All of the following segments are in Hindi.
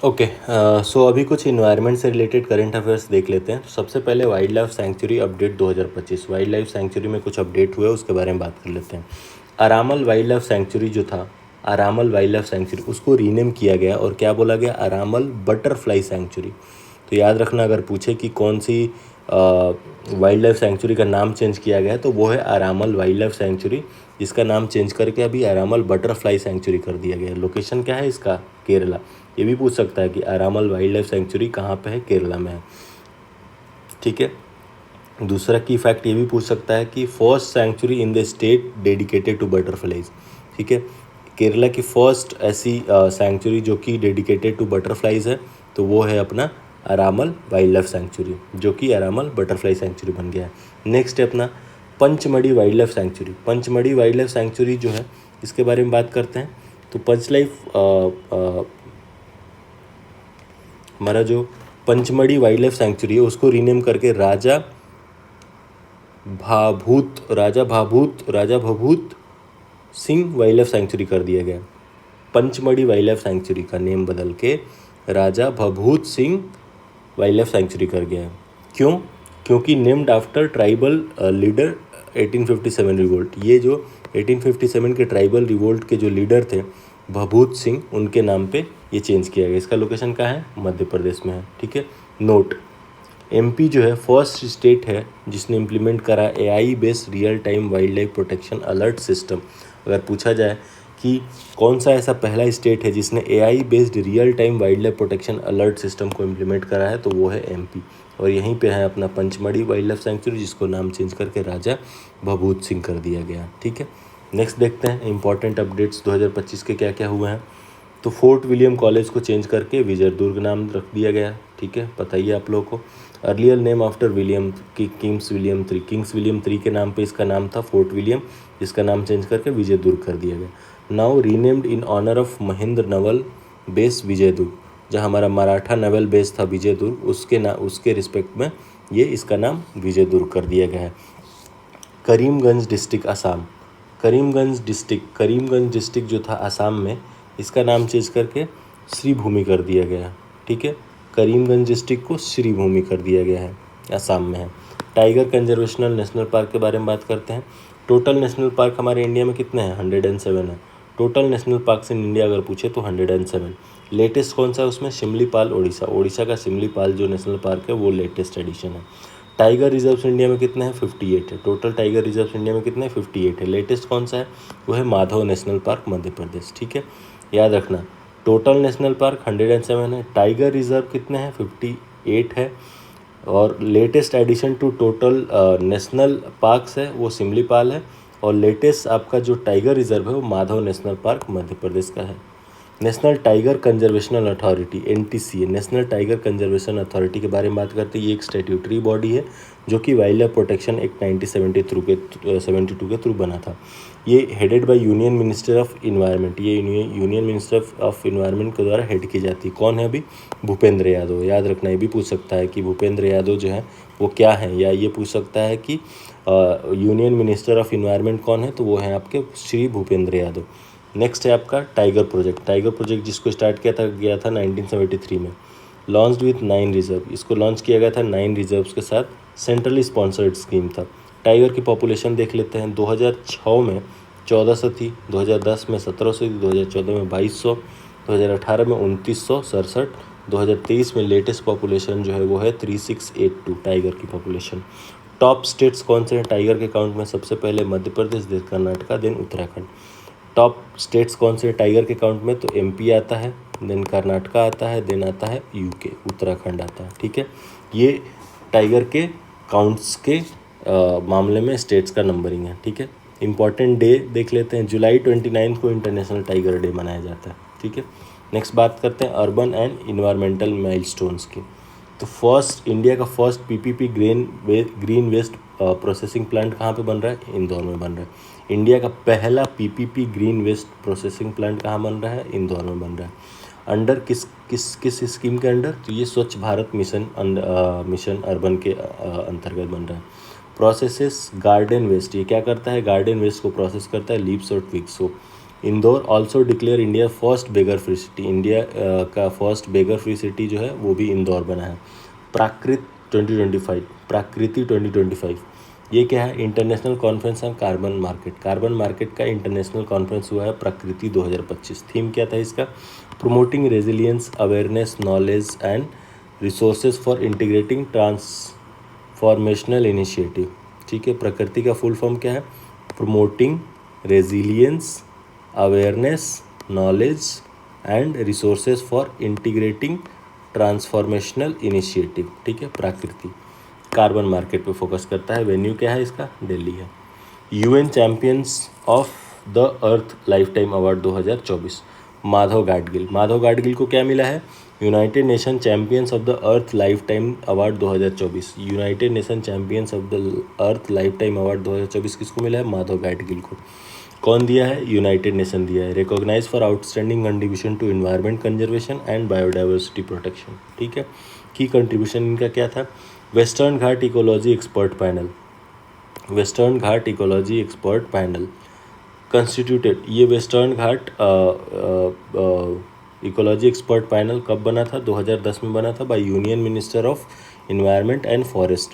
ओके। सो अभी कुछ इन्वायरमेंट से रिलेटेड करंट अफेयर्स देख लेते हैं। तो सबसे पहले wild life sanctuary update 2025, wild life sanctuary में कुछ अपडेट हुए उसके बारे में बात कर लेते हैं। अरामल वाइल्ड लाइफ सेंचुरी जो था, अरामल वाइल्ड लाइफ सेंचुरी, उसको रीनेम किया गया और क्या बोला गया, अरामल बटरफ्लाई सेंचुरी। तो याद रखना, अगर पूछे कि कौन सी वाइल्ड लाइफ सेंचुरी का नाम चेंज किया गया है तो वो है अरामल वाइल्ड लाइफ सेंचुरी, जिसका नाम चेंज करके अभी अरामल बटरफ्लाई सेंचुरी कर दिया गया है। लोकेशन क्या है इसका, केरला। ये भी पूछ सकता है कि अरामल वाइल्ड लाइफ सेंचुरी कहाँ पे है, केरला में है। ठीक है। दूसरा की फैक्ट ये भी पूछ सकता है कि first century in the state dedicated to butterflies. ठीक है, केरला की फर्स्ट ऐसी सेंचुरी जो कि डेडिकेटेड टू बटरफ्लाइज है तो वो है अपना अरामल वाइल्ड लाइफ सेंचुरी, जो कि अरामल बटरफ्लाई सेंचुरी बन गया है। नेक्स्ट है अपना Pachmarhi wild life sanctuary. Pachmarhi wild life sanctuary जो है इसके बारे में बात करते हैं। तो हमारा जो पंचमढ़ी वाइल्ड लाइफ सेंचुरी है उसको रीनेम करके राजा भाभूत सिंह वाइल्ड लाइफ सेंचुरी कर दिया गया। पंचमढ़ी वाइल्ड लाइफ सेंचुरी का नेम बदल के राजा भभूत सिंह वाइल्ड लाइफ सेंचुरी कर गया है। क्यों? क्योंकि named after tribal leader 1857 revolt. ये जो 1857 के ट्राइबल रिवोल्ट के जो लीडर थे भभूत सिंह, उनके नाम पे ये चेंज किया गया। इसका लोकेशन कहाँ है, मध्य प्रदेश में है। ठीक है। नोट, एमपी जो है फर्स्ट स्टेट है जिसने इम्प्लीमेंट करा AI based real time wild life protection alert system. अगर पूछा जाए कि कौन सा ऐसा पहला स्टेट है जिसने AI based real time wild life protection alert system को इम्प्लीमेंट करा है तो वो है एमपी। और यहीं पे है अपना पंचमढ़ी वाइल्ड लाइफ सेंचुरी, जिसको नाम चेंज करके राजा भभूत सिंह कर दिया गया। ठीक है। नेक्स्ट देखते हैं इंपॉर्टेंट अपडेट्स 2025 के क्या क्या हुए हैं। तो फोर्ट विलियम कॉलेज को चेंज करके विजय दुर्ग नाम रख दिया गया। ठीक है, पता ही है आप लोगों को। अर्लियर नेम आफ्टर विलियम की किंग्स विलियम थ्री के नाम पे इसका नाम था फोर्ट विलियम, जिसका नाम चेंज करके विजय दुर्ग कर दिया गया। Now renamed in honour of Mahendra naval base Vijay Durg. जहाँ हमारा मराठा नवल बेस था विजय दुर्ग, उसके रिस्पेक्ट में ये इसका नाम विजय दुर्ग कर दिया गया है। करीमगंज डिस्ट्रिक्ट असम, करीमगंज डिस्ट्रिक्ट जो था असम में, इसका नाम चेंज करके श्रीभूमि कर दिया गया। ठीक है, करीमगंज डिस्ट्रिक्ट को श्रीभूमि कर दिया गया है, असम में है। टाइगर कंजर्वेशनल नेशनल पार्क के बारे में बात करते हैं। टोटल नेशनल पार्क हमारे इंडिया में कितने हैं, 107 है। Total national park in India अगर पूछे तो 107। लेटेस्ट कौन सा है उसमें, शिमलीपाल ओडिशा का शिमलीपाल जो नेशनल पार्क है वो लेटेस्ट एडिशन है। टाइगर रिजर्व्स इंडिया में कितने हैं, 58 है। टोटल टाइगर रिजर्व्स इंडिया में कितने हैं, 58 है। लेटेस्ट कौन सा है, वो है माधव नेशनल पार्क मध्य प्रदेश। ठीक है, याद रखना, टोटल नेशनल पार्क 107 है, टाइगर रिजर्व कितने हैं, 58 है। और latest addition to total national parks है वो सिमलीपाल है। और लेटेस्ट आपका जो टाइगर रिजर्व है वो माधव नेशनल पार्क मध्य प्रदेश का है। National tiger conservational authority NTCA, national tiger conservation authority के बारे में बात करते हैं। ये एक स्टैट्यूटरी बॉडी है जो कि वाइल्ड लाइफ प्रोटेक्शन एक्ट 1972 के थ्रू बना था। ये headed by union minister of environment, ये यूनियन मिनिस्टर ऑफ इन्वायरमेंट के द्वारा हेड की जाती है। कौन है अभी, भूपेंद्र यादव। याद रखना, ये भी पूछ सकता है कि भूपेंद्र यादव जो है वो क्या है, या ये पूछ सकता है कि यूनियन मिनिस्टर ऑफ इन्वायरमेंट कौन है, तो वो है आपके श्री भूपेंद्र यादव। नेक्स्ट है आपका टाइगर प्रोजेक्ट जिसको स्टार्ट गया था 1973 में। लॉन्च्ड विथ 9 रिजर्व, इसको लॉन्च किया गया था 9 रिजर्व्स के साथ, सेंट्रली स्पॉन्सर्ड स्कीम था। टाइगर की पॉपुलेशन देख लेते हैं। 2006 में 1400 थी, 2010 में 1700 थी, 2014 में 2200, 2018 में 2967, 2023 में लेटेस्ट पॉपुलेशन जो है वो है 3682 टाइगर की पॉपुलेशन। टॉप स्टेट्स कौन से हैं टाइगर के काउंट में, सबसे पहले Madhya Pradesh, then Karnataka, then Uttarakhand. Top states कौन से टाइगर के काउंट में, तो MP आता है, देन कर्नाटका आता है, देन आता है UK, उत्तराखंड आता है। ठीक है, ये टाइगर के काउंट्स के मामले में स्टेट्स का नंबरिंग है। ठीक है, इंपॉर्टेंट डे देख लेते हैं। जुलाई 29 को इंटरनेशनल टाइगर डे मनाया जाता है। ठीक है, नेक्स्ट बात करते हैं अर्बन एंड इन्वायरमेंटल माइलस्टोन्स की। तो इंडिया का first PPP green waste processing plant कहाँ पे बन रहा है, इंदौर में बन रहा है। इंडिया का पहला PPP green waste processing plant कहाँ बन रहा है, इंदौर में बन रहा है। अंडर किस स्कीम के अंडर, तो ये स्वच्छ भारत मिशन अर्बन के अंतर्गत बन रहा है। प्रोसेसेस गार्डन वेस्ट, ये क्या करता है, गार्डन वेस्ट को प्रोसेस करता है, लीव्स और ट्विग्स को। Indore also declare India first beggar free city, India का फर्स्ट बेगर फ्री सिटी जो है वो भी इंदौर बना है। प्राकृत 2025, प्राकृति 2025 ये क्या है, international conference on carbon market, carbon market का इंटरनेशनल कॉन्फ्रेंस हुआ है प्रकृति 2025। थीम क्या था इसका, promoting resilience awareness knowledge and resources for integrating transformational initiative. ठीक है, प्रकृति का फुल फॉर्म क्या है, promoting resilience awareness knowledge and resources for integrating transformational initiative. ठीक है, प्राकृति कार्बन मार्केट पे फोकस करता है। वेन्यू क्या है इसका, दिल्ली है। UN champions of the earth lifetime award 2024, Madhav Gadgil, Madhav Gadgil को क्या मिला है, United nation champions of the earth lifetime award 2024, United nation champions of the earth lifetime award 2024 किसको मिला है, माधव गाडगिल को। कौन दिया है, यूनाइटेड नेशन दिया है। Recognise for outstanding contribution to environment conservation and biodiversity protection. ठीक है, की कंट्रीब्यूशन इनका क्या था, western Ghat ecology expert panel, western Ghat ecology expert panel constituted, ये western Ghat ecology expert panel कब बना था, 2010 में बना था, by union minister of environment and forest,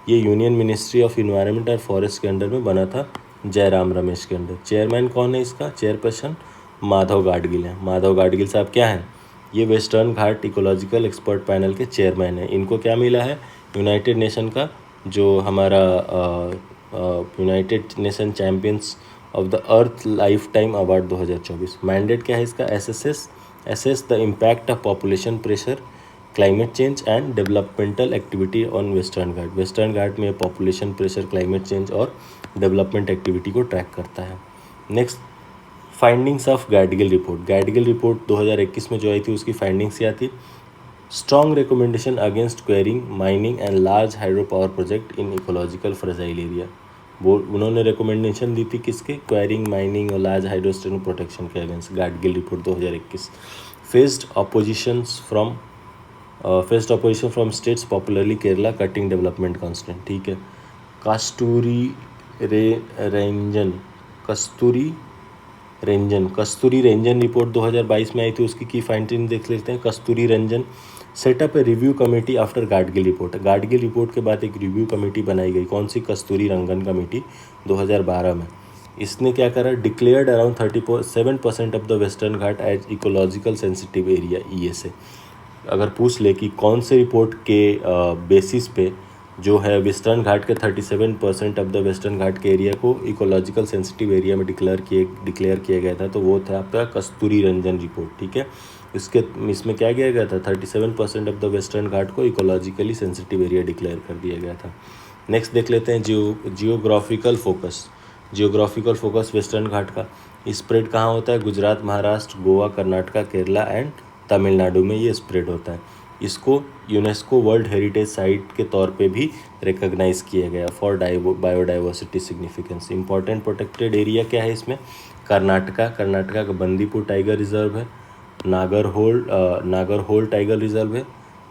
ये union ministry of environment and forest के अंडर में बना था, जयराम रमेश के अंडर। चेयरमैन कौन है इसका, चेयरपर्सन माधव गाडगिल है। माधव गाडगिल साहब क्या हैं, ये वेस्टर्न घाट इकोलॉजिकल एक्सपर्ट पैनल के चेयरमैन हैं। इनको क्या मिला है, यूनाइटेड नेशन का जो हमारा united nation champions of the earth lifetime award 2024। Mandate क्या है इसका, assess the impact of population pressure, climate change and developmental activity on western Ghat. Western Ghat में पॉपुलेशन प्रेशर, क्लाइमेट चेंज और डेवलपमेंट एक्टिविटी को ट्रैक करता है। Next, findings of Gadgil report, Gadgil report 2021 में जो आई थी उसकी फाइंडिंग्स क्या थी, strong recommendation against quarrying mining and large hydro power project in ecological fragile area. वो उन्होंने रिकमेंडेशन दी थी किसके, क्वेरिंग माइनिंग और लार्ज हाइड्रोस्टेन प्रोटेक्शन के against, Gadgil report 2021। Faced opposition from states popularly Kerala cutting development constant. ठीक है, कस्तूरी रंजन रिपोर्ट 2022 में आई थी, उसकी की फाइंडिंग देख लेते हैं। Kasturi Rangan set up a review committee after Gadgil report, Gadgil report के बाद एक रिव्यू कमेटी बनाई गई, कौन सी, कस्तूरी रंगन कमेटी 2012 में। इसने क्या करा, declared around 37% of the western Ghat as ecological sensitive area, ESA। अगर पूछ ले कि कौन से रिपोर्ट के बेसिस पे जो है वेस्टर्न घाट के 37% ऑफ द वेस्टर्न घाट के एरिया को इकोलॉजिकल सेंसिटिव एरिया में डिक्लेयर किया गया था, तो वो था आपका कस्तूरी रंजन रिपोर्ट। ठीक है, इसमें क्या किया गया था, 37% ऑफ द वेस्टर्न घाट को इकोलॉजिकली सेंसिटिव एरिया डिक्लेयर कर दिया गया था। नेक्स्ट देख लेते हैं जियोग्राफिकल फोकस वेस्टर्न घाट का स्प्रेड कहाँ होता है, गुजरात, महाराष्ट्र, गोवा, कर्नाटका, केरला एंड तमिलनाडु में ये स्प्रेड होता है। इसको यूनेस्को वर्ल्ड हेरिटेज साइट के तौर पे भी रिकॉग्नाइज किया गया for biodiversity significance. Important protected area क्या है इसमें, कर्नाटका का बंदीपुर टाइगर रिजर्व है, नागरहोल टाइगर रिजर्व है,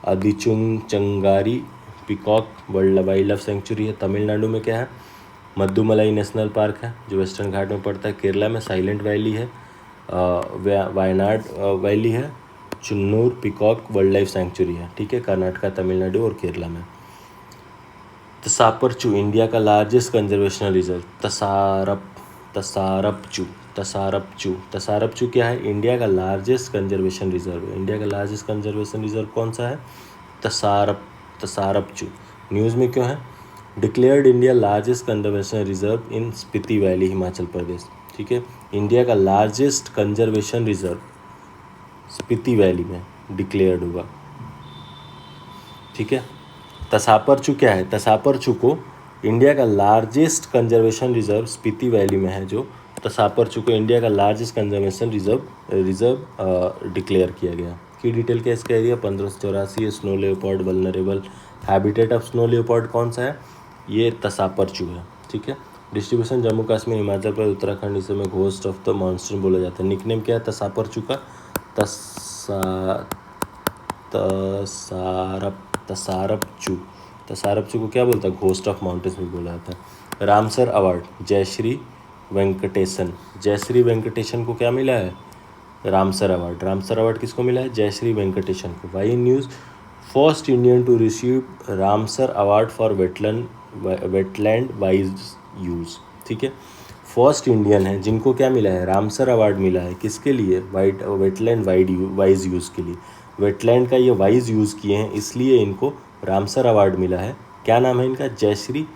आदिचुंचंगारी पिकॉक वाइल्ड लाइफ सेंचुरी है। तमिलनाडु में क्या है, मद्दुमलाई नेशनल पार्क है जो वेस्टर्न घाट में पड़ता है। केरला में साइलेंट वैली है, वायनाड वैली है, Chunnur peacock wildlife sanctuary है। ठीक है, कर्नाटका, तमिलनाडु और केरला में। तसापरचू इंडिया का लार्जेस्ट कंजर्वेशन रिजर्व, तसारपचू क्या है, इंडिया का लार्जेस्ट कंजर्वेशन रिजर्व है। इंडिया का लार्जेस्ट कंजर्वेशन रिजर्व कौन सा है, तसारपचू। न्यूज़ में क्यों है, declared India largest conservation reserve in Spiti valley, Himachal Pradesh. ठीक है, इंडिया का largest conservation reserve Spiti valley में डिक्लेयर्ड हुआ। ठीक है, तसापरचू क्या है, तसापरचू को इंडिया का largest conservation reserve Spiti valley में है, जो तसापरचू को इंडिया का लार्जेस्ट कंजर्वेशन रिजर्व डिक्लेयर किया गया। की डिटेल क्या इसका area 1584, snow leopard vulnerable habitat of snow leopard कौन सा है, ये तसापरचू है। ठीक है, डिस्ट्रीब्यूशन जम्मू कश्मीर, हिमाचल प्रदेश, उत्तराखंड, इसे में घोस्ट ऑफ द मॉनसून बोला जाता है। निकनेम क्या है तसापरचू का, तसारपचू को क्या बोलता है, घोस्ट ऑफ माउंटेन्स भी बोला जाता है। Ramsar award, Jayashree Venkatesan. जयश्री वेंकटेशन को क्या मिला है? Ramsar award. रामसर अवार्ड किसको मिला है? जयश्री वेंकटेशन को। Why news first Indian to receive Ramsar award for wetland wise use. ठीक है, फर्स्ट इंडियन है जिनको क्या मिला है? रामसर अवार्ड मिला है। किसके लिए? वेटलैंड वाइज यूज़ के लिए। वेटलैंड का ये वाइज यूज़ किए हैं इसलिए इनको रामसर अवार्ड मिला है। क्या नाम है इनका? जयश्री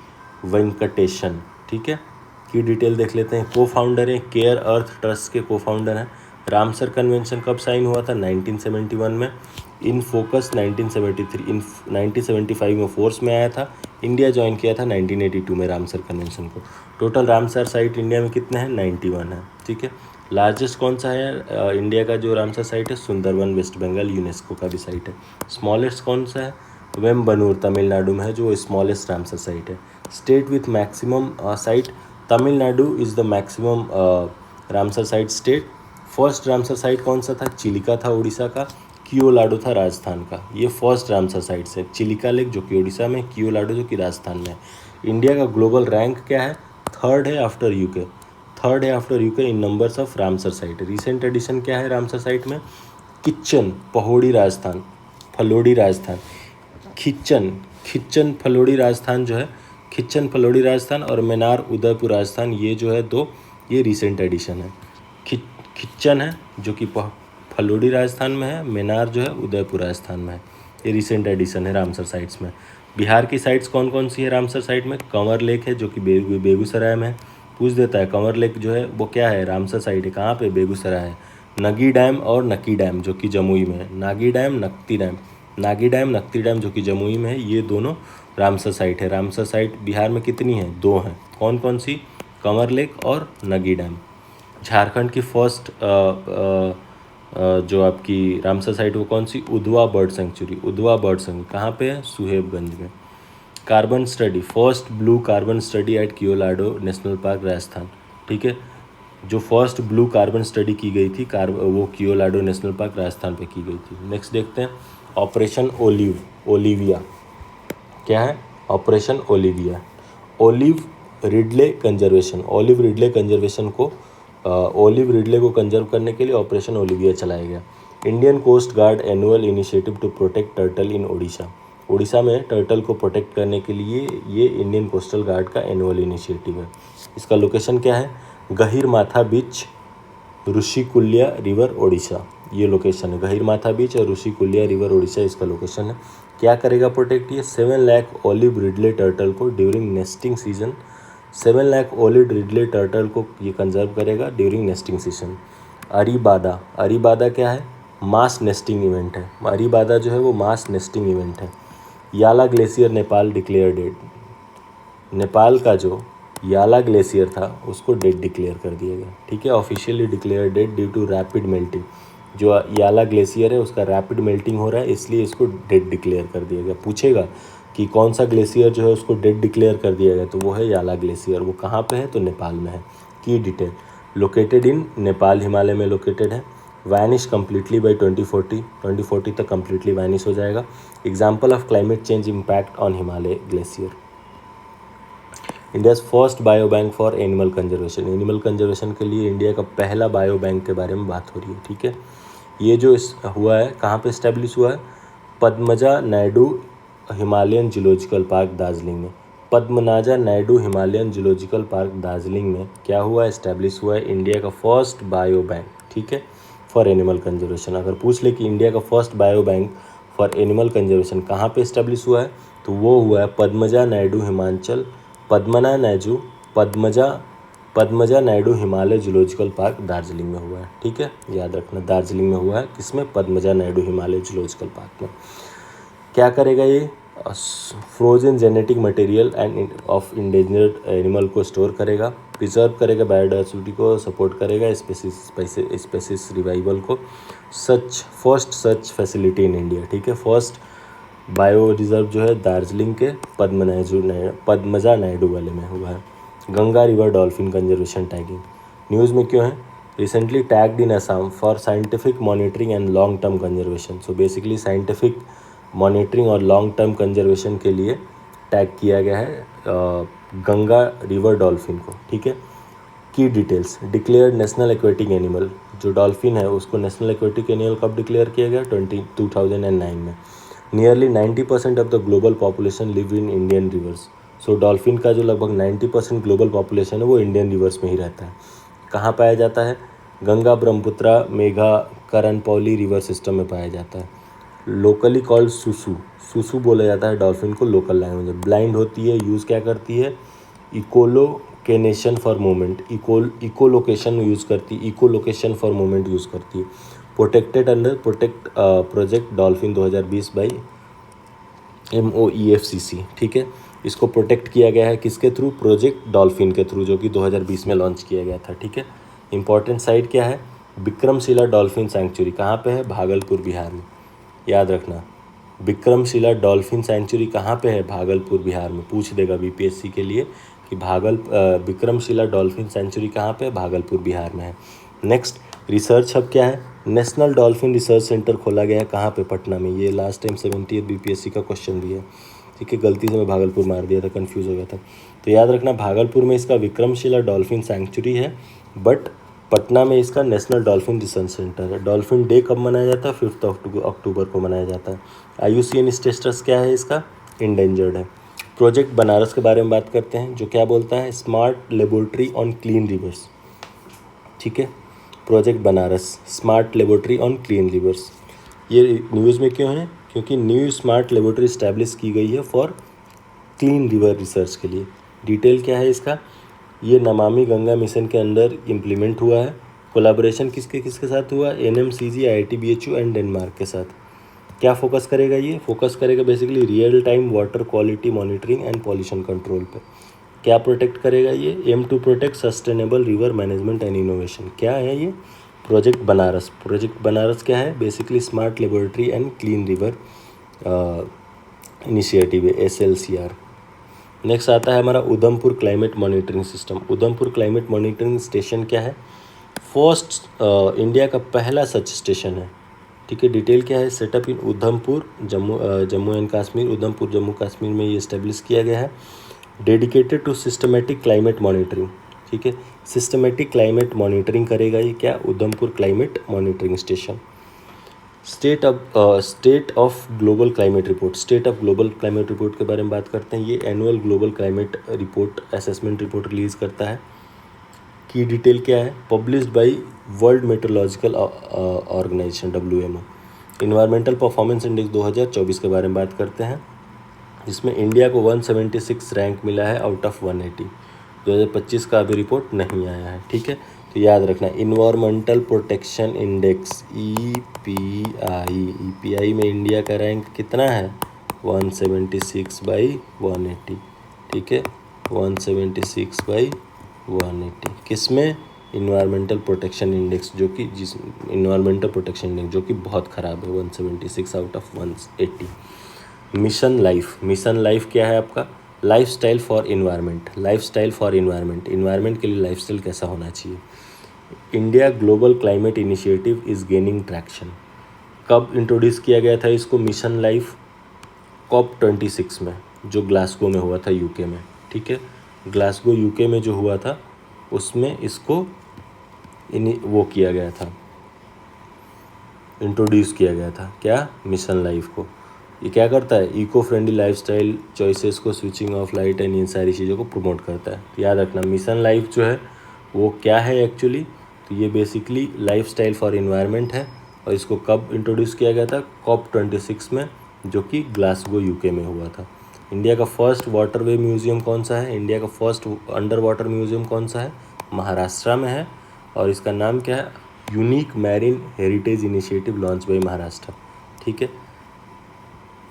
वेंकटेशन। ठीक है, की डिटेल देख लेते हैं। को फाउंडर हैं, केयर अर्थ ट्रस्ट के को फाउंडर हैं। रामसर कन्वेंशन कब साइन हुआ था? 1971 में। इन फोकस 1973 इन 1975 में फोर्स में आया था। इंडिया ज्वाइन किया था 1982 में रामसर कन्वेंशन को। टोटल रामसर साइट इंडिया में कितने हैं? 91 है। ठीक है, लार्जेस्ट कौन सा है इंडिया का जो रामसर साइट है? सुंदरवन वेस्ट बंगाल, यूनेस्को का भी साइट है। स्मॉलेस्ट कौन सा है? वेम्बनूर तमिलनाडु में है जो स्मॉलेस्ट रामसर साइट है। State with maximum site, Tamil Nadu is the maximum Ramsar site state. First Ramsar site कौन सा था? चिलिका था उड़ीसा का। कियोलाडो था राजस्थान का। ये फर्स्ट रामसर साइट से। चिलिका लेक जो कि उड़ीसा में, कियोलाडो जो कि राजस्थान में है। इंडिया का ग्लोबल रैंक क्या है? थर्ड है आफ्टर यूके। थर्ड है after UK in numbers of Ramsar site. Recent addition क्या है रामसर साइट में? किच्चन पहौड़ी राजस्थान, फलोड़ी राजस्थान। खिच्चन फलोड़ी राजस्थान जो है, खिच्चन फलोड़ी राजस्थान और मेनार उदयपुर राजस्थान, ये जो है दो, ये रिसेंट एडिशन है। खिच्चन है जो कि फलोड़ी राजस्थान में है, मेनार जो है उदयपुर राजस्थान में है। ये रिसेंट एडिशन है रामसर साइट्स में। बिहार की साइट्स कौन कौन सी है रामसर साइट में? कंवर लेक है जो कि बेगूसराय में है। पूछ देता है कंवर लेक जो है वो क्या है? रामसर साइट है। कहाँ पे? बेगूसराय है। नगी डैम और नक्की डैम जो कि जमुई में है। Nagi dam, Nakti dam, Nagi dam, Nakti dam जो कि जमुई में है, ये दोनों रामसर साइट है। रामसर साइट बिहार में कितनी है? दो हैं। कौन कौन सी? कंवर लेक और नगी डैम। झारखंड की फर्स्ट जो आपकी रामसर साइट वो कौन सी? Udhwa bird sanctuary. Udhwa bird sanctuary कहाँ पे है? सुहेबगंज में। Carbon study, first blue carbon study at Keoladeo national park Rajasthan. ठीक है, जो फर्स्ट ब्लू कार्बन स्टडी की गई थी वो कियोलाडो नेशनल पार्क राजस्थान पे की गई थी। नेक्स्ट देखते हैं ऑपरेशन ओलिविया। क्या है? Operation Olivia. Olive ridley conservation. Olive ridley को कंजर्व करने के लिए ऑपरेशन ओलिविया चलाया गया। Indian coast guard annual initiative to protect turtle in Odisha. Orissa में टर्टल को प्रोटेक्ट करने के लिए ये इंडियन कोस्टल गार्ड का एनुअल इनिशिएटिव है। इसका लोकेशन क्या है? Gahirmatha beach, Rushikulya river Odisha. ये लोकेशन है। गहिरमाथा बीच और ऋषिकुल्या रिवर ओडिशा इसका लोकेशन है। क्या करेगा प्रोटेक्ट? ये 7 लाख ओलिव रिडले टर्टल को during nesting season, 7 lakh olive Ridley turtle को ये कंजर्व करेगा ड्यूरिंग नेस्टिंग सीजन। अरीबादा, अरीबादा क्या है? मास नेस्टिंग इवेंट है। अरीबादा जो है वो मास नेस्टिंग इवेंट है। याला glacier Nepal declare dead. Nepal का जो याला ग्लेशियर था उसको डेड डिक्लेयर कर दिया गया। ठीक है, officially declared dead due to rapid melting. जो याला ग्लेशियर है उसका रैपिड मेल्टिंग हो रहा है इसलिए इसको डेड डिक्लेयर कर दिया गया। पूछेगा कि कौन सा ग्लेशियर जो है उसको डेड डिक्लेयर कर दिया गया, तो वो है याला ग्लेशियर। वो कहाँ पे है? तो नेपाल में है। की detail, located in Nepal, Himalaya में लोकेटेड है। वैनिश कम्प्लीटली बाई 2040 तक कम्प्लीटली वैनिश हो जाएगा। Example of climate change impact on Himalaya glacier. India's first bio bank for animal conservation. Animal conservation के लिए इंडिया का पहला बायो बैंक के बारे में बात हो रही है। ठीक है, ये जो हुआ है कहाँ पे इस्टेब्लिश हुआ है? Padmaja Naidu Himalayan zoological park Darjeeling में। Padmaja Naidu Himalayan zoological park Darjeeling में क्या हुआ? इस्टेब्लिश हुआ है इंडिया का फर्स्ट बायो बैंक। ठीक है, फॉर एनिमल कंजर्वेशन। अगर पूछ ले कि इंडिया का first bio bank for animal conservation कहाँ पे इस्टेब्लिश हुआ है, तो वो हुआ है पद्मजा नायडू हिमालय जूलॉजिकल पार्क दार्जिलिंग में हुआ है। ठीक है, याद रखना दार्जिलिंग में हुआ है। किसमें? पद्मजा नायडू हिमालय जूलॉजिकल पार्क में। क्या करेगा ये? Frozen genetic material end of endangered animal को स्टोर करेगा, प्रिजर्व करेगा, बायोडाइवर्सिटी को सपोर्ट करेगा, स्पेसीज रिवाइवल को। First such facility in India. ठीक है, फर्स्ट बायो रिजर्व जो है दार्जिलिंग के पद्मजा नायडू वाले में हुआ है। Ganga river dolphin conservation tagging news में क्यों है? Recently tagged in Assam for scientific monitoring and long term conservation. So basically scientific monitoring और लॉन्ग टर्म कंजर्वेशन के लिए टैग किया गया है गंगा रिवर डॉल्फिन को। ठीक है, की details, declared national aquatic animal, जो डॉल्फिन है उसको नेशनल एक्वेटिक एनिमल कब डिक्लेयर किया गया? 2009 में। Nearly 90% of the global population live in Indian reverse. So dolphin का जो लगभग 90% ग्लोबल पॉपुलेशन है वो इंडियन रिवर्स में ही रहता है। कहाँ पाया जाता है? गंगा, ब्रह्मपुत्रा, मेघा, करन, पौली रिवर सिस्टम में पाया जाता है। लोकली कॉल्ड सुसु, सुसु बोला जाता है डॉल्फिन को लोकल लैंग्वेज में। ब्लाइंड होती है, यूज़ क्या करती है? Echolocation for movement, echolocation use करती है, इकोलोकेशन फॉर मूवमेंट यूज़ करती है। Protected under protect project dolphin 2020 by MOEFCC, ठीक है। इसको प्रोटेक्ट किया गया है किसके थ्रू? प्रोजेक्ट डॉल्फिन के थ्रू, जो कि 2020 में लॉन्च किया गया था, ठीक है। इंपॉर्टेंट साइट क्या है? विक्रमशिला डॉल्फिन सेंचुरी कहाँ पे है? भागलपुर, बिहार में। याद रखना, विक्रमशिला डॉल्फिन सेंचुरी कहाँ पे है? भागलपुर, बिहार में। पूछ देगा BPSC के लिए कि विक्रमशिला डॉल्फिन सेंचुरी कहाँ पे है? भागलपुर, बिहार में है। नेक्स्ट, रिसर्च हब क्या है? नेशनल डॉल्फिन रिसर्च सेंटर खोला गया है कहाँ पे? पटना में। ये लास्ट टाइम 70th BPSC का क्वेश्चन भी है, ठीक है। गलती से मैं भागलपुर मार दिया था, कंफ्यूज हो गया था। तो याद रखना, भागलपुर में इसका विक्रमशिला डॉल्फिन सेंचुरी है, बट पटना में इसका नेशनल डॉल्फिन रिसर्च सेंटर है। डॉल्फिन डे कब मनाया जाता है? 5 अक्टूबर को मनाया जाता है। IUCN स्टेटस क्या है इसका? इंडेंजर्ड है। प्रोजेक्ट बनारस के बारे में बात करते हैं, जो क्या बोलता है? Smart laboratory on clean reverse, ठीक है। Project Banaras, smart laboratory on clean reverse. ये न्यूज़ में क्यों है? क्योंकि न्यू स्मार्ट लेबोरेटरी इस्टेब्लिश की गई है फॉर क्लीन रिवर रिसर्च के लिए। डिटेल क्या है इसका? ये नमामि गंगा मिशन के अंदर इम्प्लीमेंट हुआ है। कोलैबोरेशन किसके किसके साथ हुआ? NMCG, IIT BHU and Denmark के साथ। क्या फोकस करेगा? ये फोकस करेगा basically real time water quality monitoring and pollution control पे। क्या प्रोटेक्ट करेगा ये? Aim to protect sustainable river management and innovation. क्या है ये? प्रोजेक्ट बनारस। प्रोजेक्ट बनारस क्या है? Basically smart laboratory and clean river initiative है, SLCR। नेक्स्ट आता है हमारा Udhampur climate monitoring system. Udhampur climate monitoring station क्या है? फर्स्ट इंडिया का पहला सच स्टेशन है, ठीक है। डिटेल क्या है? Setup in Udhampur, Jammu and Kashmir. Udhampur, Jammu Kashmir में ये इस्टेब्लिश किया गया है। Dedicated to systematic climate monitoring, ठीक है। सिस्टमेटिक क्लाइमेट मॉनिटरिंग करेगा ये क्या? Udhampur climate monitoring station. State of global climate report. State of global climate report के बारे में बात करते हैं। ये annual global climate report, assessment report release करता है। की डिटेल क्या है? Published by world meteorological organisation, WMO। Environmental performance index 2024 के बारे में बात करते हैं, जिसमें इंडिया को 176 रैंक मिला है आउट ऑफ 180। 2025 का अभी रिपोर्ट नहीं आया है, ठीक है। तो याद रखना, इन्वायरमेंटल प्रोटेक्शन इंडेक्स EPI में इंडिया का रैंक कितना है? 176/180, ठीक है। 176/180 किस में? इन्वायरमेंटल प्रोटेक्शन इंडेक्स, जो कि इन्वायरमेंटल प्रोटेक्शन इंडेक्स जो कि बहुत ख़राब है, 176 out of 180। Mission life. Mission life क्या है आपका? Life style for environment. Life style for environment, environment के लिए लाइफ स्टाइल कैसा होना चाहिए। India global climate initiative is gaining traction. कब इंट्रोड्यूस किया गया था इसको? मिशन लाइफ COP26 में, जो ग्लासगो में हुआ था, UK में, ठीक है। ग्लासगो UK में जो हुआ था, उसमें इसको वो किया गया था, इंट्रोड्यूस किया गया था। क्या? मिशन लाइफ को। ये क्या करता है? इको फ्रेंडली लाइफस्टाइल चॉइसेस को, switching off light and in सारी चीज़ों को प्रमोट करता है। तो याद रखना, मिशन लाइफ जो है वो क्या है एक्चुअली? तो ये बेसिकली लाइफस्टाइल फॉर इन्वायरमेंट है। और इसको कब इंट्रोड्यूस किया गया था? COP26 में, जो कि ग्लासगो UK में हुआ था। इंडिया का फर्स्ट वाटरवे म्यूजियम कौन सा है? इंडिया का फर्स्ट अंडर वाटर म्यूजियम कौन सा है? महाराष्ट्र में है, और इसका नाम क्या है? Unique marine heritage initiative launch by Maharashtra, ठीक है।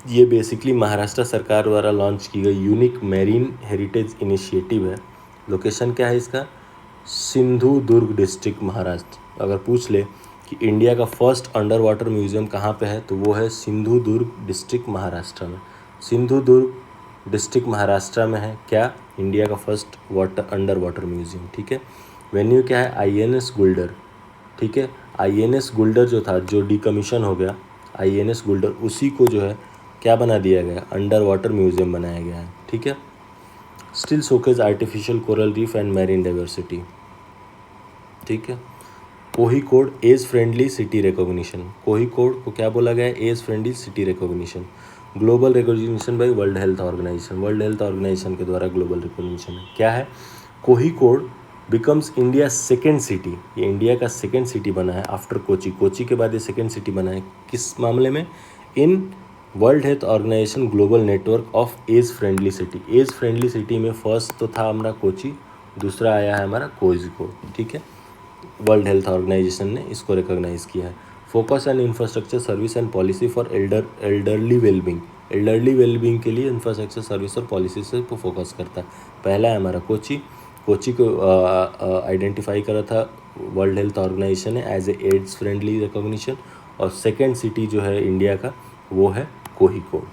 ये बेसिकली महाराष्ट्र सरकार द्वारा लॉन्च की गई यूनिक मैरीन हेरिटेज इनिशिएटिव है। लोकेशन क्या है इसका? सिंधु दुर्ग डिस्ट्रिक्ट, महाराष्ट्र। अगर पूछ ले कि इंडिया का फर्स्ट अंडर वाटर म्यूजियम कहाँ पे है, तो वो है सिंधु दुर्ग डिस्ट्रिक्ट, महाराष्ट्र में। सिंधु दुर्ग डिस्ट्रिक्ट महाराष्ट्र में है क्या? इंडिया का फर्स्ट अंडर वाटर म्यूजियम, ठीक है। वेन्यू क्या है? INS गुल्डर, ठीक है। INS गुल्डर जो था, जो डिकमीशन हो गया, INS गुल्डर, उसी को जो है क्या बना दिया गया? अंडर वाटर म्यूजियम बनाया गया है, ठीक है। Still showcase artificial coral reef and marine diversity. ठीक है। Kozhikode age friendly city recognition, Kozhikode को क्या बोला गया है? Age friendly city recognition. Global recognition by world health organisation, world health organisation के द्वारा ग्लोबल रिकॉग्निशन है। क्या है? Kozhikode becomes India second city, ये इंडिया का सेकेंड सिटी बना है आफ्टर कोची, कोची के बाद ये सेकेंड सिटी बना है। किस मामले में? In world health organisation global network of age friendly city. Age friendly city में फर्स्ट तो था हमारा कोची, दूसरा आया है हमारा कोझिकोड, ठीक है। वर्ल्ड हेल्थ ऑर्गेनाइजेशन ने इसको रिकॉग्नाइज किया है। Focus and infrastructure service and policy for elderly wellbeing, elderly wellbeing के लिए इंफ्रास्ट्रक्चर सर्विस और पॉलिसी से फोकस करता है। पहला है हमारा कोची, कोची को आइडेंटिफाई करा था वर्ल्ड हेल्थ ऑर्गेनाइजेशन ने as a aids friendly recognition, और सेकेंड सिटी जो है इंडिया का वो है कोझिकोड।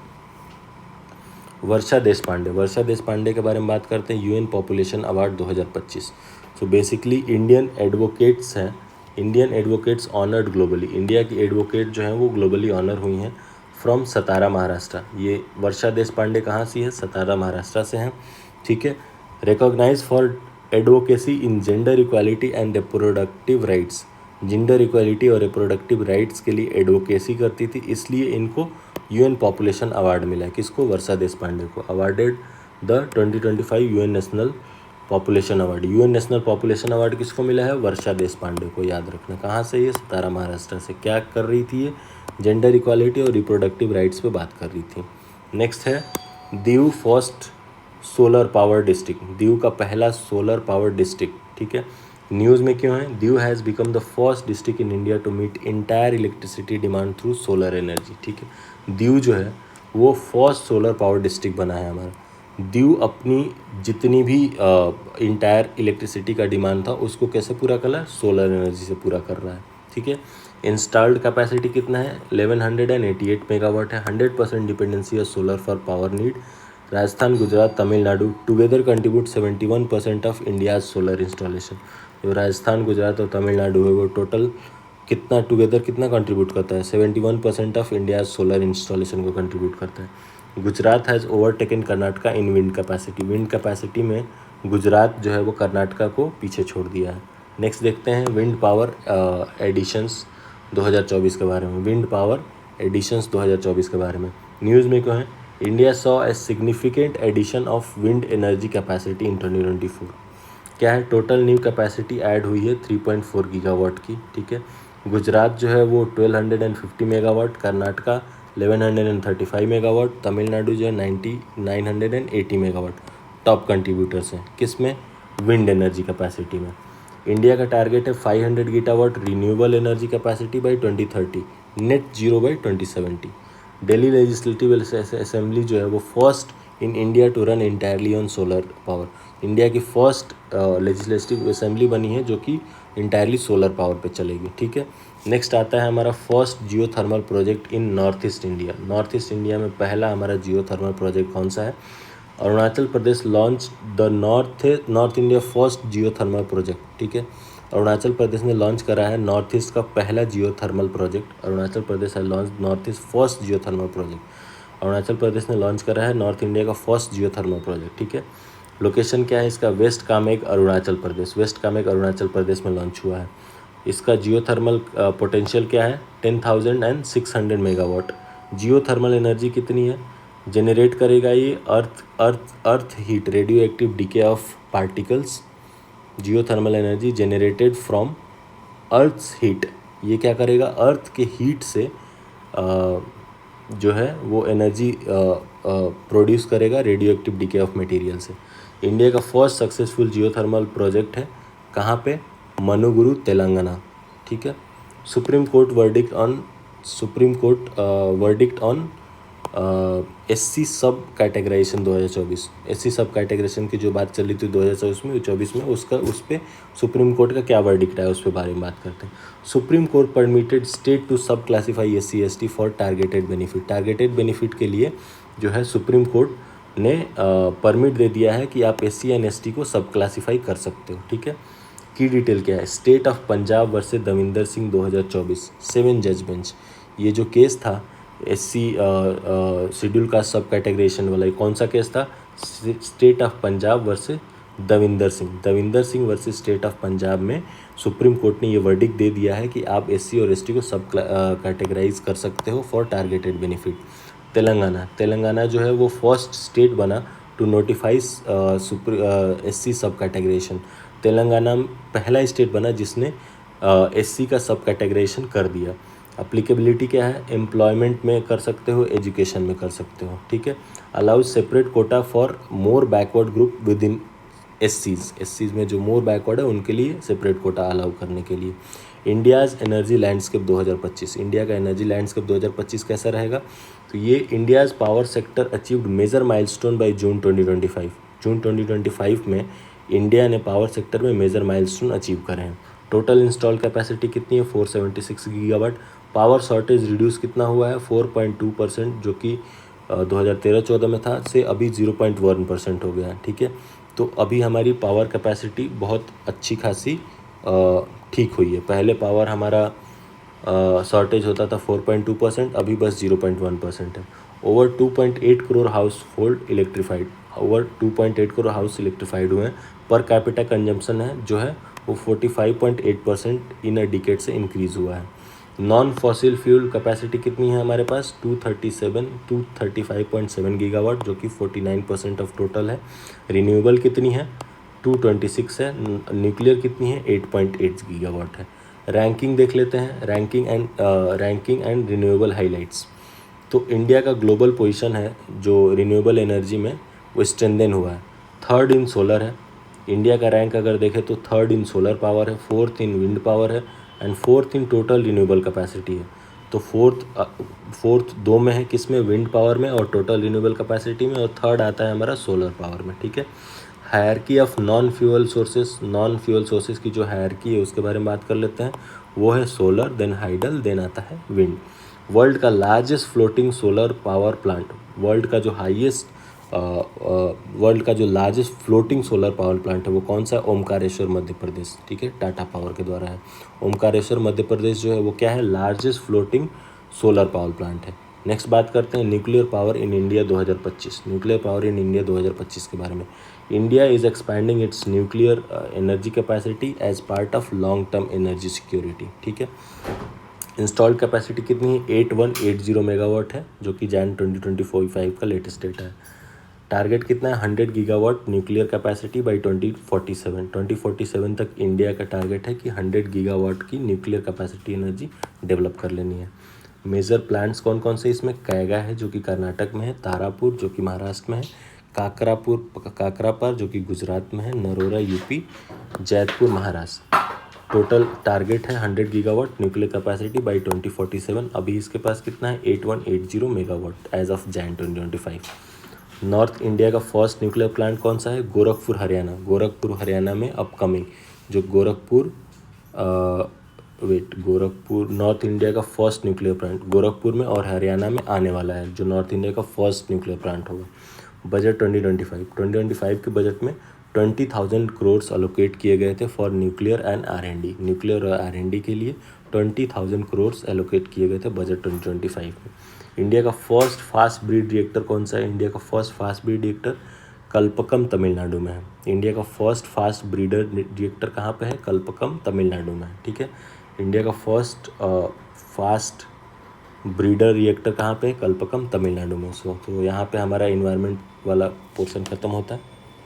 वर्षा देश पांडे, वर्षा देश पांडे के बारे में बात करते हैं। UN population award 2025। So basically Indian advocates हैं, Indian advocates honoured globally, India की एडवोकेट जो हैं वो ग्लोबली ऑनर हुई हैं फ्रॉम सतारा महाराष्ट्र। ये वर्षा देश पांडे कहाँ से है? सतारा महाराष्ट्र से हैं, ठीक है। Recognise for advocacy in gender equality and reproductive rights, gender equality और रिप्रोडक्टिव राइट्स के लिए एडवोकेसी करती थी, इसलिए इनको यूएन पॉपुलेशन अवार्ड मिला है। किसको? वर्षा देश पांडे को। Awarded the 2025 UN national population award. UN national population award किसको मिला है? वर्षा देश पांडे को, याद रखना। कहाँ से? ये सतारा महाराष्ट्र से। क्या कर रही थी ये? जेंडर इक्वालिटी और रिप्रोडक्टिव राइट्स पे बात कर रही थी। नेक्स्ट है Diu first solar power district, Diu का पहला सोलर पावर डिस्ट्रिक्ट, ठीक है। न्यूज़ में क्यों है? Diu has become the first district in India to meet entire electricity demand through solar energy, ठीक है। दीव जो है वो फर्स्ट सोलर पावर डिस्ट्रिक्ट बना है हमारा। दीव अपनी जितनी भी इंटायर इलेक्ट्रिसिटी का डिमांड था उसको कैसे पूरा कर रहा है? सोलर एनर्जी से पूरा कर रहा है, ठीक है। इंस्टॉल्ड कैपेसिटी कितना है? 1188 मेगावाट है। 100% dependency of solar for power need. Rajasthan, Gujarat, Tamil Nadu together contribute 71% of India's solar installation. जो राजस्थान, गुजरात और तमिलनाडु है वो टोटल कितना टुगेदर कितना कंट्रीब्यूट करता है? 71% ऑफ इंडियाज सोलर इंस्टॉलेशन को कंट्रीब्यूट करता है। Gujarat has overtaken Karnataka in wind capacity, wind capacity में गुजरात जो है वो कर्नाटका को पीछे छोड़ दिया है। नेक्स्ट देखते हैं विंड पावर एडिशंस 2024 के बारे में, विंड पावर एडिशंस 2024 के बारे में। न्यूज़ में क्यों है? India saw a significant addition of wind energy capacity in 2024। क्या है? टोटल न्यू कैपेसिटी ऐड हुई है 3.4 गीगावाट की, ठीक है। गुजरात जो है वो 1250 मेगावाट, कर्नाटका 1135 मेगावाट, तमिलनाडु जो है 980 मेगावाट टॉप कंट्रीब्यूटर्स हैं। किस में? विंड एनर्जी कैपेसिटी में। इंडिया का टारगेट है 500 gigawatt renewable energy capacity by 2030, net zero by 2070। Delhi legislative assembly जो है वो first in India to run entirely on solar power, India की फर्स्ट लेजिस्लेटिव असेंबली बनी है जो कि इंटायरली सोलर पावर पे चलेगी, ठीक है। नेक्स्ट आता है हमारा first geo thermal project in north east India. North east India में पहला हमारा जियो थर्मल प्रोजेक्ट कौन सा है? Arunachal Pradesh launch the north India first geo thermal project, ठीक है। अरुणाचल प्रदेश ने लॉन्च करा है नॉर्थ ईस्ट का पहला geo thermal project. Arunachal Pradesh है launch north east first geo thermal project. Arunachal Pradesh ने लॉन्च करा है नॉर्थ इंडिया का फर्स्ट जियो थर्मल प्रोजेक्ट, ठीक है। लोकेशन क्या है इसका? वेस्ट कामेंग अरुणाचल प्रदेश, वेस्ट कामेंग अरुणाचल प्रदेश में लॉन्च हुआ है। इसका जियो थर्मल पोटेंशियल क्या है? 10,600 मेगावाट। जियो थर्मल एनर्जी कितनी है? जनरेट करेगा ये earth heat, radio active decay of particles. Geo thermal energy generated from earth's heat, ये क्या करेगा? अर्थ के हीट से जो है वो एनर्जी प्रोड्यूस करेगा radio active decay of material से। इंडिया का फर्स्ट सक्सेसफुल जियो थर्मल प्रोजेक्ट है कहाँ पे? मनुगुरु, तेलंगाना, ठीक है। Supreme court verdict on SC सब कैटेगराइजेशन 2024, एससी सब कैटेगराइजेशन की जो बात चल रही थी 2024 में उसका उस पर सुप्रीम कोर्ट का क्या वर्डिक्ट है उस पर बारे में बात करते हैं। Supreme court permitted state to sub classify SC ST for targeted benefit, targeted benefit के लिए जो है सुप्रीम कोर्ट ने परमिट दे दिया है कि आप एससी एंड एसटी को सब क्लासीफाई कर सकते हो, ठीक है। की डिटेल क्या है? State of Punjab versus Davinder Singh 2024, 7 जज बेंच। ये जो केस था एससी शेड्यूल कास्ट सब कैटेगराइजेशन वाला, कौन सा केस था? State of Punjab versus Davinder Singh versus state of Punjab में सुप्रीम कोर्ट ने ये वर्डिक्ट दे दिया है कि आप एससी और एसटी को सब कैटेगराइज कर सकते हो फॉर टारगेटेड बेनिफिट। तेलंगाना जो है वो फर्स्ट स्टेट बना टू नोटिफाइज एससी सब कैटेगराइजेशन। तेलंगाना पहला स्टेट बना जिसने एससी का सब कैटेगराइजेशन कर दिया। अप्लीकेबिलिटी क्या है, एम्प्लॉयमेंट में कर सकते हो, एजुकेशन में कर सकते हो, ठीक है। Allows separate quota for more backward group within एससीज में जो मोर बैकवर्ड है उनके लिए सेपरेट कोटा अलाउ करने के लिए। इंडियाज़ एनर्जी लैंडस्केप 2025, इंडिया का एनर्जी लैंडस्केप 2025 कैसा रहेगा, तो ये India's power sector achieved major milestone by June 2025। June 2025 में इंडिया ने पावर सेक्टर में मेजर माइलस्टोन अचीव करे हैं। टोटल इंस्टॉल कैपेसिटी कितनी है, 476 गीगावाट। पावर शॉर्टेज रिड्यूस कितना हुआ है, 4.2%, जो कि 2013-14 में था, से अभी 0.1% हो गया है, ठीक है। तो अभी हमारी पावर कैपेसिटी बहुत अच्छी खासी ठीक हुई है। पहले पावर हमारा शॉर्टेज होता था 4.2%, अभी बस 0.1% है। Over 2.8 crore house hold electrified, over 2.8 crore house electrified हुए हैं। पर कैपिटा कंजम्पशन है जो है वो 45.8% इन अ डिकेड से इंक्रीज़ हुआ है। नॉन फॉसिल फ्यूल कैपेसिटी कितनी है हमारे पास, 235.7 गीगावाट, जो कि 49% ऑफ टोटल है। रिन्यूएबल कितनी है, 226 है। न्यूक्लियर कितनी है, 8.8 गीगावाट है। रैंकिंग देख लेते हैं, रैंकिंग एंड रिन्यूएबल हाइलाइट्स। तो इंडिया का ग्लोबल पोजीशन है जो रिन्यूएबल एनर्जी में वो स्ट्रेंथन हुआ है। थर्ड इन सोलर है इंडिया का रैंक, अगर देखें तो थर्ड इन सोलर पावर है, फोर्थ इन विंड पावर है and fourth in total renewable capacity है। तो फोर्थ दो में है, किस में, विंड पावर में और टोटल रिन्यूएबल कैपेसिटी में, और थर्ड आता है हमारा सोलर पावर में, ठीक है। Hierarchy of non fuel sources की जो हायरकी है उसके बारे में बात कर लेते हैं। वो है सोलर, देन हाइडल, देन आता है विंड। वर्ल्ड का largest floating solar power plant, world का जो largest floating solar power plant है वो कौन सा है, ओमकारेश्वर मध्य प्रदेश, ठीक है, टाटा पावर के द्वारा है। ओमकारेश्वर मध्य प्रदेश जो है वो क्या है, largest floating solar power plant है। नेक्स्ट बात करते हैं nuclear power in India 2025। Nuclear power in India 2025 के बारे में। India is expanding its nuclear energy capacity as part of long term energy security, ठीक है। इंस्टॉल्ड कैपेसिटी कितनी है, 8180 मेगावाट है, जो कि जैन 2025 का लेटेस्ट डेटा है। टारगेट कितना है, 100 गीगावाट न्यूक्लियर कैपेसिटी बाई 2047 तक इंडिया का टारगेट है कि 100 गीगावाट की न्यूक्लियर कैपेसिटी एनर्जी डेवलप कर लेनी है। मेजर प्लांट्स कौन कौन से, इसमें कैगा है जो कि कर्नाटक में है, तारापुर जो कि महाराष्ट्र में है, काकरापार जो कि गुजरात में है, Narora UP, Jaitpur Maharashtra. Total target है 100 गीगावाट न्यूक्लियर कैपेसिटी बाई 2047। अभी इसके पास कितना है, 8180 megawatt as of Jan 2025। North India का फर्स्ट न्यूक्लियर प्लांट कौन सा है, गोरखपुर हरियाणा में अपकमिंग, जो गोरखपुर नॉर्थ इंडिया का फर्स्ट न्यूक्लियर प्लांट गोरखपुर में और हरियाणा में आने वाला है, जो नॉर्थ इंडिया का फर्स्ट न्यूक्लियर प्लांट होगा। बजट 2025 के बजट में 20,000 करोड़ अलोकेट किए गए थे for nuclear and R&D, nuclear और R&D के लिए 20,000 करोड़ एलोकेट किए गए थे बजट 2025 में। इंडिया का फर्स्ट फास्ट ब्रीड रिएक्टर कौन सा है, इंडिया का first fast breed reactor Kalpakkam Tamil Nadu में है। इंडिया का फर्स्ट फास्ट ब्रीडर रिएक्टर कहाँ पे है, कल्पकम तमिलनाडु में है, ठीक है। इंडिया का फर्स्ट फास्ट ब्रीडर रिएक्टर कहाँ पे है, कल्पकम तमिलनाडु में। तो यहाँ पे हमारा इन्वायरमेंट वाला पोर्शन खत्म होता है।